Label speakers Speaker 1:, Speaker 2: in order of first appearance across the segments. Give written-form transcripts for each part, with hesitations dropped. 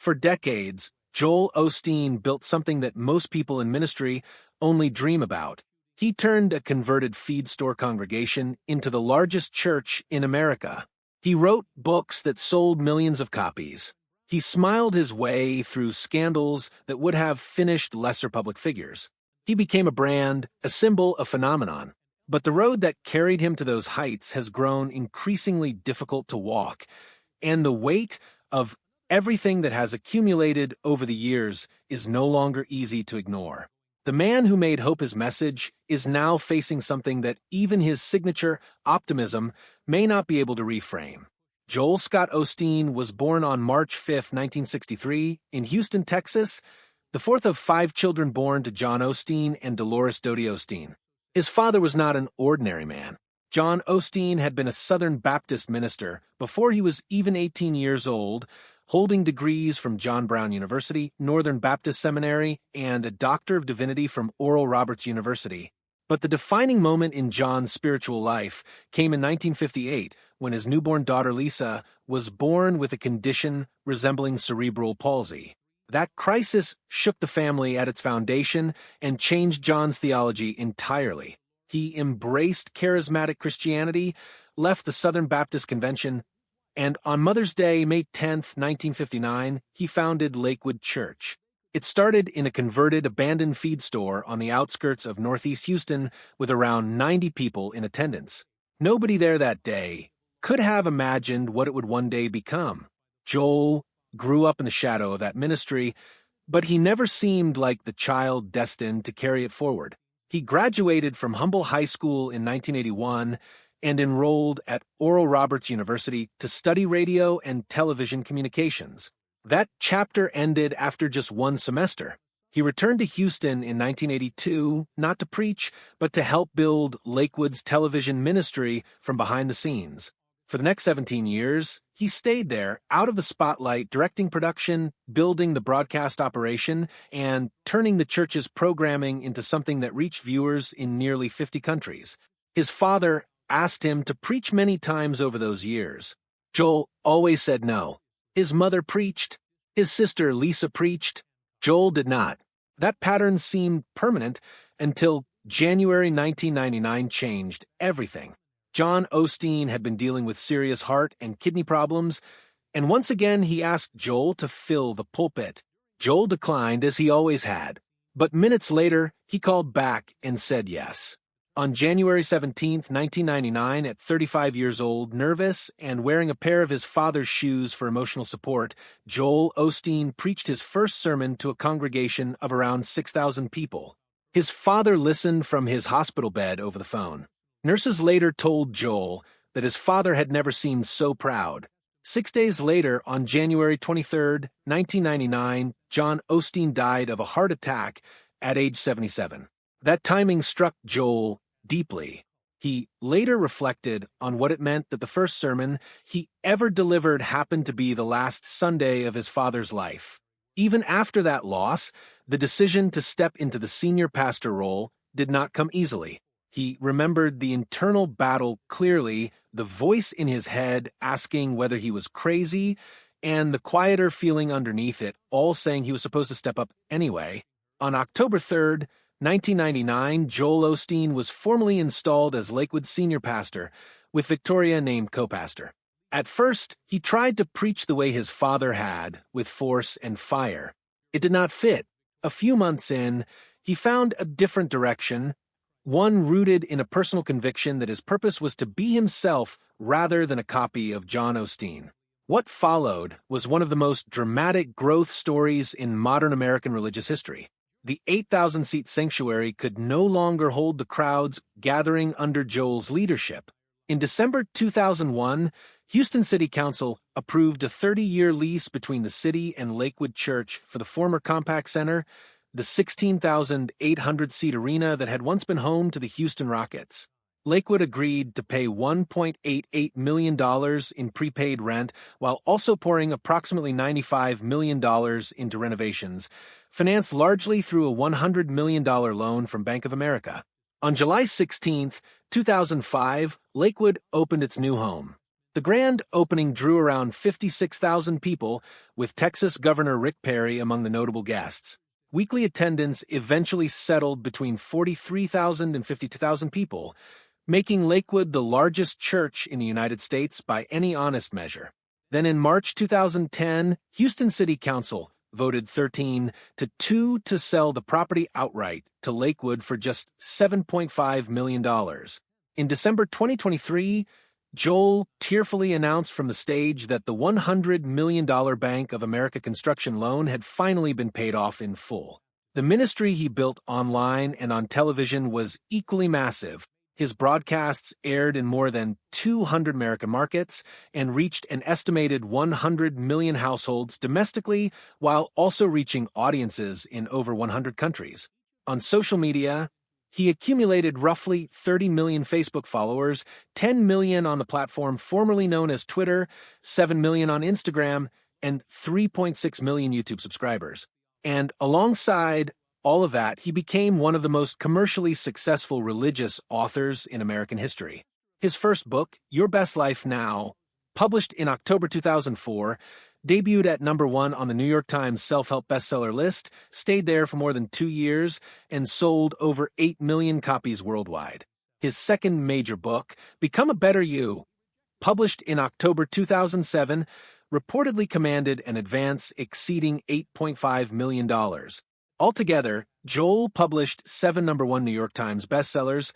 Speaker 1: For decades, Joel Osteen built something that most people in ministry only dream about. He turned a converted feed store congregation into the largest church in America. He wrote books that sold millions of copies. He smiled his way through scandals that would have finished lesser public figures. He became a brand, a symbol, a phenomenon. But the road that carried him to those heights has grown increasingly difficult to walk, and the weight of everything that has accumulated over the years is no longer easy to ignore. The man who made hope his message is now facing something that even his signature optimism may not be able to reframe. Joel Scott Osteen was born on March 5, 1963, in Houston, Texas, the fourth of 5 children born to John Osteen and Dolores Doty Osteen. His father was not an ordinary man. John Osteen had been a Southern Baptist minister before he was even 18 years old, holding degrees from John Brown University, Northern Baptist Seminary, and a Doctor of Divinity from Oral Roberts University. But the defining moment in John's spiritual life came in 1958, when his newborn daughter Lisa was born with a condition resembling cerebral palsy. That crisis shook the family at its foundation and changed John's theology entirely. He embraced charismatic Christianity, left the Southern Baptist Convention, and on Mother's Day, May 10, 1959, he founded Lakewood Church. It started in a converted, abandoned feed store on the outskirts of Northeast Houston with around 90 people in attendance. Nobody there that day could have imagined what it would one day become. Joel grew up in the shadow of that ministry, but he never seemed like the child destined to carry it forward. He graduated from Humble High School in 1981 and enrolled at Oral Roberts University to study radio and television communications. That chapter ended after just one semester. He returned to Houston in 1982, not to preach, but to help build Lakewood's television ministry from behind the scenes. For the next 17 years, he stayed there, out of the spotlight, directing production, building the broadcast operation, and turning the church's programming into something that reached viewers in nearly 50 countries. His father asked him to preach many times over those years. Joel always said no. His mother preached. His sister Lisa preached. Joel did not. That pattern seemed permanent until January 1999 changed everything. John Osteen had been dealing with serious heart and kidney problems, and once again he asked Joel to fill the pulpit. Joel declined, as he always had, but minutes later he called back and said yes. On January 17, 1999, at 35 years old, nervous, and wearing a pair of his father's shoes for emotional support, Joel Osteen preached his first sermon to a congregation of around 6,000 people. His father listened from his hospital bed over the phone. Nurses later told Joel that his father had never seemed so proud. 6 days later, on January 23, 1999, John Osteen died of a heart attack at age 77. That timing struck Joel deeply. He later reflected on what it meant that the first sermon he ever delivered happened to be the last Sunday of his father's life. Even after that loss, the decision to step into the senior pastor role did not come easily. He remembered the internal battle clearly, the voice in his head asking whether he was crazy, and the quieter feeling underneath it, all saying he was supposed to step up anyway. On October 3, 1999, Joel Osteen was formally installed as Lakewood's senior pastor, with Victoria named co-pastor. At first, he tried to preach the way his father had, with force and fire. It did not fit. A few months in, he found a different direction, one rooted in a personal conviction that his purpose was to be himself rather than a copy of John Osteen. What followed was one of the most dramatic growth stories in modern American religious history. The 8,000-seat sanctuary could no longer hold the crowds gathering under Joel's leadership. In December 2001, Houston City Council approved a 30-year lease between the city and Lakewood Church for the former Compaq Center, the 16,800-seat arena that had once been home to the Houston Rockets. Lakewood agreed to pay $1.88 million in prepaid rent while also pouring approximately $95 million into renovations, financed largely through a $100 million loan from Bank of America. On July 16, 2005, Lakewood opened its new home. The grand opening drew around 56,000 people, with Texas Governor Rick Perry among the notable guests. Weekly attendance eventually settled between 43,000 and 52,000 people, making Lakewood the largest church in the United States by any honest measure. Then in March 2010, Houston City Council voted 13-2 to sell the property outright to Lakewood for just $7.5 million. In December 2023, Joel tearfully announced from the stage that the $100 million Bank of America construction loan had finally been paid off in full. The ministry he built online and on television was equally massive. His broadcasts aired in more than 200 American markets and reached an estimated 100 million households domestically, while also reaching audiences in over 100 countries. On social media, he accumulated roughly 30 million Facebook followers, 10 million on the platform formerly known as Twitter, 7 million on Instagram, and 3.6 million YouTube subscribers. And alongside all of that, he became one of the most commercially successful religious authors in American history. His first book, Your Best Life Now, published in October 2004, debuted at #1 on the New York Times self-help bestseller list, stayed there for more than 2 years, and sold over 8 million copies worldwide. His second major book, Become a Better You, published in October 2007, reportedly commanded an advance exceeding $8.5 million. Altogether, Joel published 7 #1 New York Times bestsellers,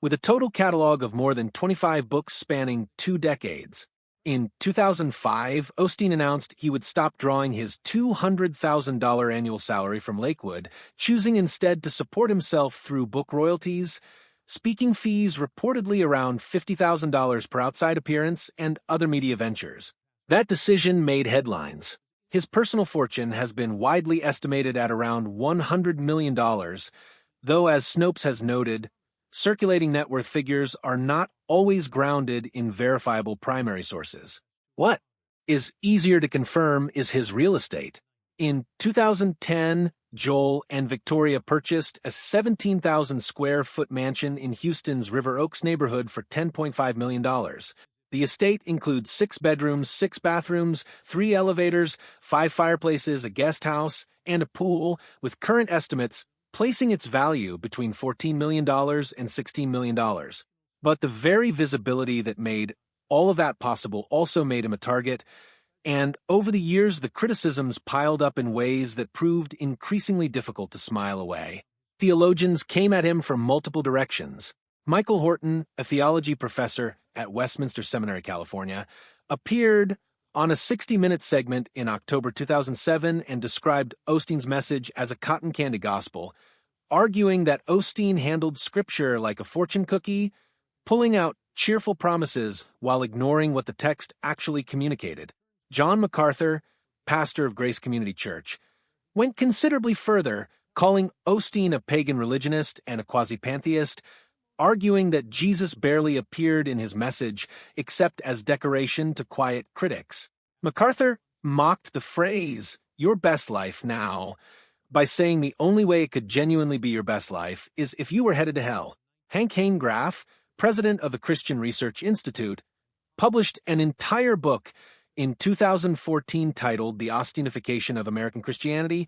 Speaker 1: with a total catalog of more than 25 books spanning 2 decades. In 2005, Osteen announced he would stop drawing his $200,000 annual salary from Lakewood, choosing instead to support himself through book royalties, speaking fees reportedly around $50,000 per outside appearance, and other media ventures. That decision made headlines. His personal fortune has been widely estimated at around $100 million, though, as Snopes has noted, circulating net worth figures are not always grounded in verifiable primary sources. What is easier to confirm is his real estate. In 2010, Joel and Victoria purchased a 17,000-square-foot mansion in Houston's River Oaks neighborhood for $10.5 million. The estate includes 6 bedrooms, 6 bathrooms, 3 elevators, 5 fireplaces, a guest house, and a pool, with current estimates placing its value between $14 million and $16 million. But the very visibility that made all of that possible also made him a target, and over the years the criticisms piled up in ways that proved increasingly difficult to smile away. Theologians came at him from multiple directions. Michael Horton, a theology professor at Westminster Seminary, California, appeared on a 60-minute segment in October 2007 and described Osteen's message as a cotton candy gospel, arguing that Osteen handled scripture like a fortune cookie, pulling out cheerful promises while ignoring what the text actually communicated. John MacArthur, pastor of Grace Community Church, went considerably further, calling Osteen a pagan religionist and a quasi-pantheist, arguing that Jesus barely appeared in his message except as decoration to quiet critics. MacArthur mocked the phrase, "your best life now," by saying the only way it could genuinely be your best life is if you were headed to hell. Hank Hanegraaff, president of the Christian Research Institute, published an entire book in 2014 titled The Osteenification of American Christianity,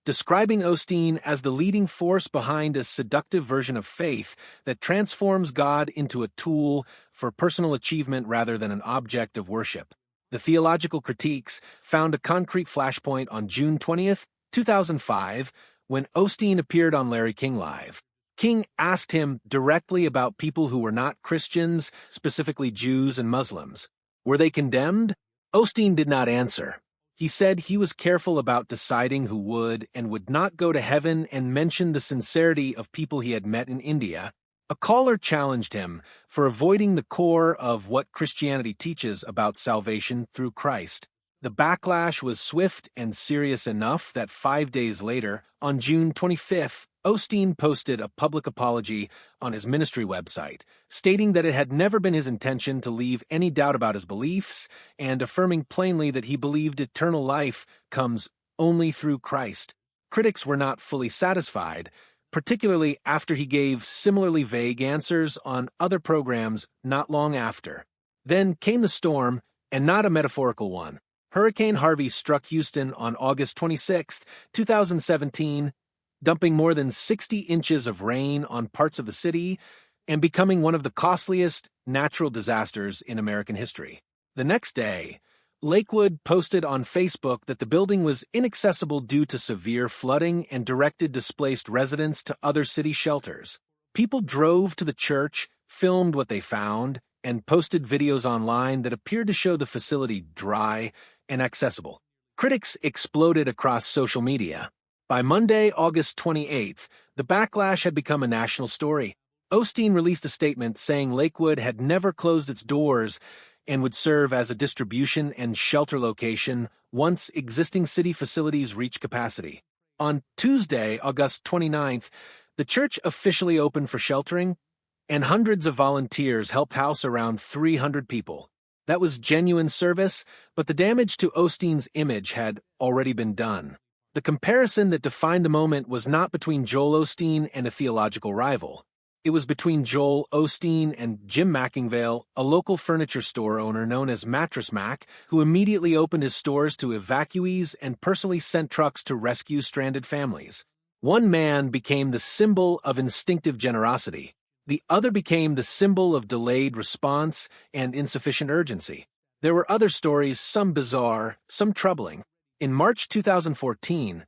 Speaker 1: describing Osteen as the leading force behind a seductive version of faith that transforms God into a tool for personal achievement rather than an object of worship. The Theological Critiques found a concrete flashpoint on June 20th, 2005, when Osteen appeared on Larry King Live. King asked him directly about people who were not Christians, specifically Jews and Muslims. Were they condemned? Osteen did not answer. He said he was careful about deciding who would and would not go to heaven, and mentioned the sincerity of people he had met in India. A caller challenged him for avoiding the core of what Christianity teaches about salvation through Christ. The backlash was swift and serious enough that 5 days later, on June 25th, Osteen posted a public apology on his ministry website, stating that it had never been his intention to leave any doubt about his beliefs, and affirming plainly that he believed eternal life comes only through Christ. Critics were not fully satisfied, particularly after he gave similarly vague answers on other programs not long after. Then came the storm, and not a metaphorical one. Hurricane Harvey struck Houston on August 26, 2017, dumping more than 60 inches of rain on parts of the city and becoming one of the costliest natural disasters in American history. The next day, Lakewood posted on Facebook that the building was inaccessible due to severe flooding and directed displaced residents to other city shelters. People drove to the church, filmed what they found, and posted videos online that appeared to show the facility dry and accessible. Critics exploded across social media. By Monday, August 28th, the backlash had become a national story. Osteen released a statement saying Lakewood had never closed its doors and would serve as a distribution and shelter location once existing city facilities reach capacity. On Tuesday, August 29th, the church officially opened for sheltering, and hundreds of volunteers helped house around 300 people. That was genuine service, but the damage to Osteen's image had already been done. The comparison that defined the moment was not between Joel Osteen and a theological rival. It was between Joel Osteen and Jim Mackingvale, a local furniture store owner known as Mattress Mac, who immediately opened his stores to evacuees and personally sent trucks to rescue stranded families. One man became the symbol of instinctive generosity. The other became the symbol of delayed response and insufficient urgency. There were other stories, some bizarre, some troubling. In March 2014,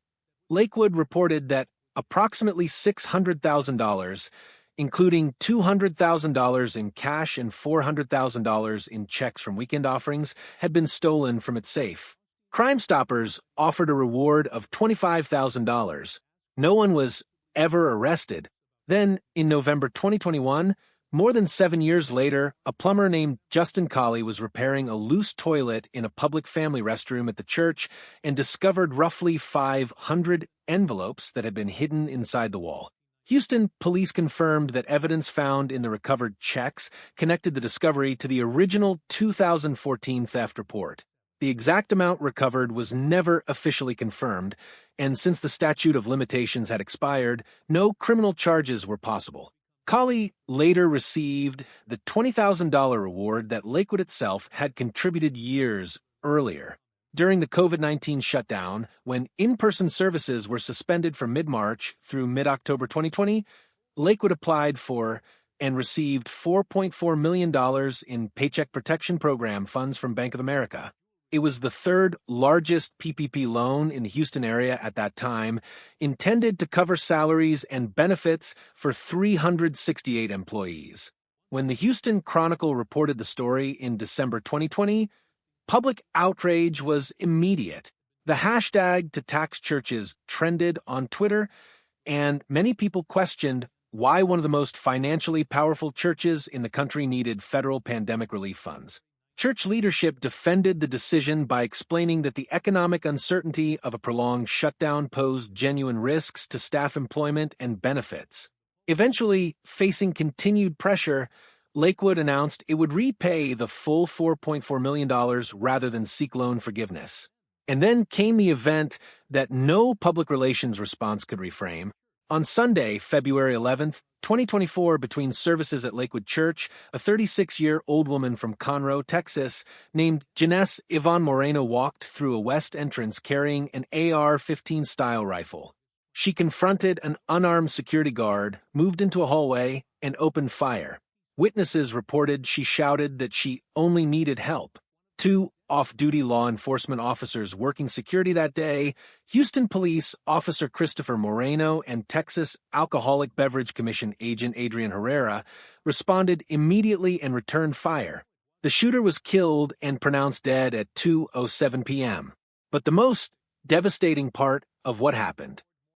Speaker 1: Lakewood reported that approximately $600,000, including $200,000 in cash and $400,000 in checks from weekend offerings, had been stolen from its safe. Crime Stoppers offered a reward of $25,000. No one was ever arrested. Then, in November 2021, more than 7 years later, a plumber named Justin Colley was repairing a loose toilet in a public family restroom at the church and discovered roughly 500 envelopes that had been hidden inside the wall. Houston police confirmed that evidence found in the recovered checks connected the discovery to the original 2014 theft report. The exact amount recovered was never officially confirmed, and since the statute of limitations had expired, no criminal charges were possible. Colley later received the $20,000 reward that Lakewood itself had contributed years earlier. During the COVID-19 shutdown, when in-person services were suspended from mid-March through mid-October 2020, Lakewood applied for and received $4.4 million in Paycheck Protection Program funds from Bank of America. It was the third largest PPP loan in the Houston area at that time, intended to cover salaries and benefits for 368 employees. When the Houston Chronicle reported the story in December 2020, public outrage was immediate. The hashtag to tax churches trended on Twitter, and many people questioned why one of the most financially powerful churches in the country needed federal pandemic relief funds. Church leadership defended the decision by explaining that the economic uncertainty of a prolonged shutdown posed genuine risks to staff employment and benefits. Eventually, facing continued pressure, Lakewood announced it would repay the full $4.4 million rather than seek loan forgiveness. And then came the event that no public relations response could reframe. On Sunday, February 11th, 2024, between services at Lakewood Church, a 36-year-old woman from Conroe, Texas, named Janesse Yvonne Moreno walked through a west entrance carrying an AR-15 style rifle. She confronted an unarmed security guard, moved into a hallway, and opened fire. Witnesses reported she shouted that she only needed help. Two off-duty law enforcement officers working security that day, Houston Police Officer Christopher Moreno and Texas Alcoholic Beverage Commission agent Adrian Herrera, responded immediately and returned fire. The shooter was killed and pronounced dead at 2:07 p.m. But the most devastating part of what happened